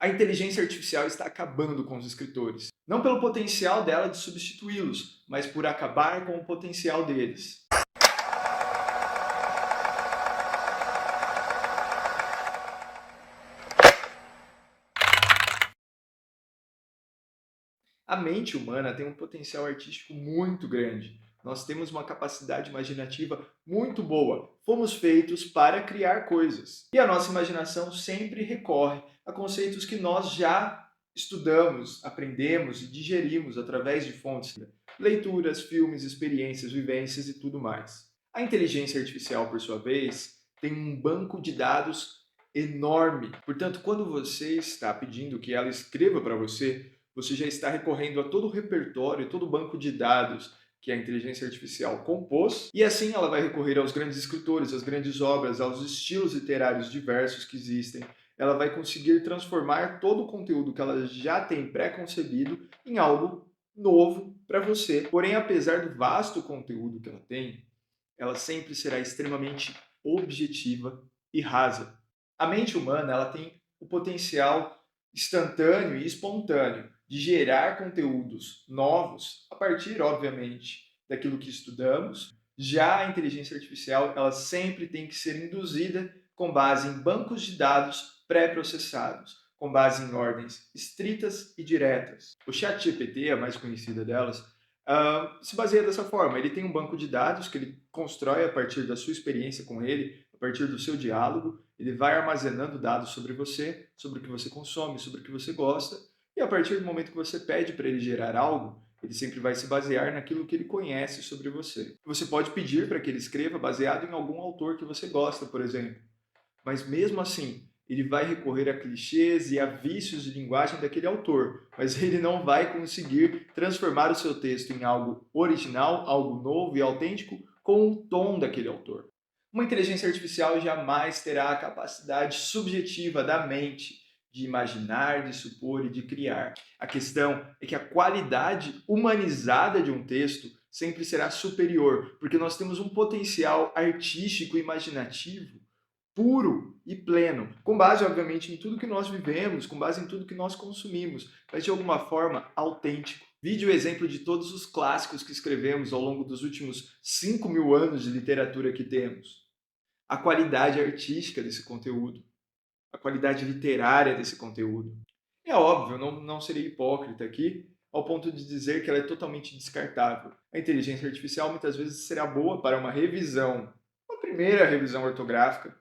A inteligência artificial está acabando com os escritores. Não pelo potencial dela de substituí-los, mas por acabar com o potencial deles. A mente humana tem um potencial artístico muito grande. Nós temos uma capacidade imaginativa muito boa. Fomos feitos para criar coisas. E a nossa imaginação sempre recorre a conceitos que nós já estudamos, aprendemos e digerimos através de fontes, leituras, filmes, experiências, vivências e tudo mais. A inteligência artificial, por sua vez, tem um banco de dados enorme. Portanto, quando você está pedindo que ela escreva para você, você já está recorrendo a todo o repertório, todo o banco de dados que a inteligência artificial compôs, e assim ela vai recorrer aos grandes escritores, às grandes obras, aos estilos literários diversos que existem. Ela vai conseguir transformar todo o conteúdo que ela já tem pré-concebido em algo novo para você. Porém, apesar do vasto conteúdo que ela tem, ela sempre será extremamente objetiva e rasa. A mente humana ela tem o potencial instantâneo e espontâneo de gerar conteúdos novos a partir, obviamente, daquilo que estudamos. Já a inteligência artificial ela sempre tem que ser induzida com base em bancos de dados pré-processados, com base em ordens estritas e diretas. O ChatGPT, a mais conhecida delas, se baseia dessa forma. Ele tem um banco de dados que ele constrói a partir da sua experiência com ele, a partir do seu diálogo. Ele vai armazenando dados sobre você, sobre o que você consome, sobre o que você gosta. E a partir do momento que você pede para ele gerar algo, ele sempre vai se basear naquilo que ele conhece sobre você. Você pode pedir para que ele escreva baseado em algum autor que você gosta, por exemplo. Mas mesmo assim, ele vai recorrer a clichês e a vícios de linguagem daquele autor, mas ele não vai conseguir transformar o seu texto em algo original, algo novo e autêntico com o tom daquele autor. Uma inteligência artificial jamais terá a capacidade subjetiva da mente de imaginar, de supor e de criar. A questão é que a qualidade humanizada de um texto sempre será superior, porque nós temos um potencial artístico e imaginativo puro e pleno, com base, obviamente, em tudo que nós vivemos, com base em tudo que nós consumimos, mas de alguma forma autêntico. Vide o exemplo de todos os clássicos que escrevemos ao longo dos últimos 5.000 anos de literatura que temos. A qualidade artística desse conteúdo, a qualidade literária desse conteúdo. É óbvio, não serei hipócrita aqui, ao ponto de dizer que ela é totalmente descartável. A inteligência artificial muitas vezes será boa para uma revisão, uma primeira revisão ortográfica,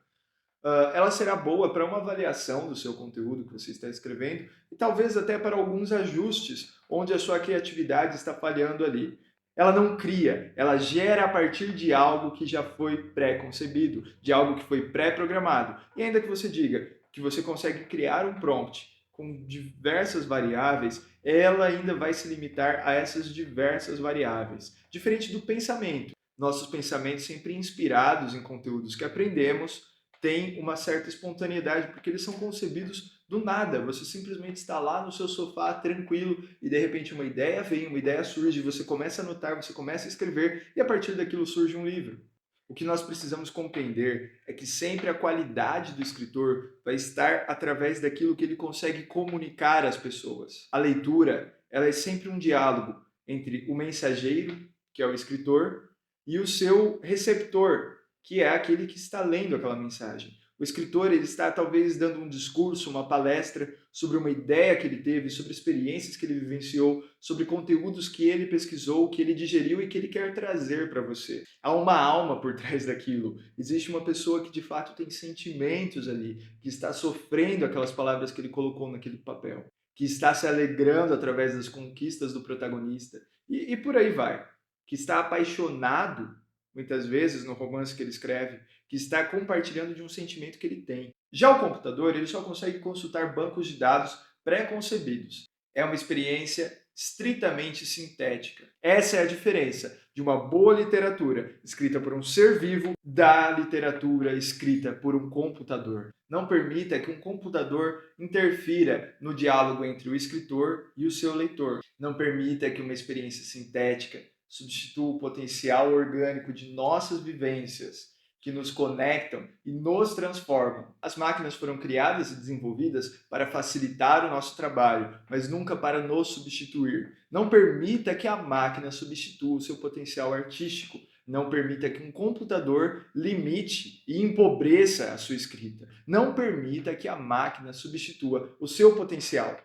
ela será boa para uma avaliação do seu conteúdo que você está escrevendo e talvez até para alguns ajustes onde a sua criatividade está falhando ali. Ela não cria, ela gera a partir de algo que já foi pré-concebido, de algo que foi pré-programado. E ainda que você diga que você consegue criar um prompt com diversas variáveis, ela ainda vai se limitar a essas diversas variáveis. Diferente do pensamento. Nossos pensamentos sempre inspirados em conteúdos que aprendemos, tem uma certa espontaneidade, porque eles são concebidos do nada. Você simplesmente está lá no seu sofá, tranquilo, e de repente uma ideia vem, uma ideia surge, você começa a anotar, você começa a escrever, e a partir daquilo surge um livro. O que nós precisamos compreender é que sempre a qualidade do escritor vai estar através daquilo que ele consegue comunicar às pessoas. A leitura, ela é sempre um diálogo entre o mensageiro, que é o escritor, e o seu receptor, que é aquele que está lendo aquela mensagem. O escritor ele está talvez dando um discurso, uma palestra sobre uma ideia que ele teve, sobre experiências que ele vivenciou, sobre conteúdos que ele pesquisou, que ele digeriu e que ele quer trazer para você. Há uma alma por trás daquilo. Existe uma pessoa que de fato tem sentimentos ali, que está sofrendo aquelas palavras que ele colocou naquele papel, que está se alegrando através das conquistas do protagonista e por aí vai, que está apaixonado muitas vezes no romance que ele escreve, que está compartilhando de um sentimento que ele tem. Já o computador, ele só consegue consultar bancos de dados pré-concebidos. É uma experiência estritamente sintética. Essa é a diferença de uma boa literatura escrita por um ser vivo da literatura escrita por um computador. Não permita que um computador interfira no diálogo entre o escritor e o seu leitor. Não permita que uma experiência sintética substitua o potencial orgânico de nossas vivências, que nos conectam e nos transformam. As máquinas foram criadas e desenvolvidas para facilitar o nosso trabalho, mas nunca para nos substituir. Não permita que a máquina substitua o seu potencial artístico. Não permita que um computador limite e empobreça a sua escrita. Não permita que a máquina substitua o seu potencial.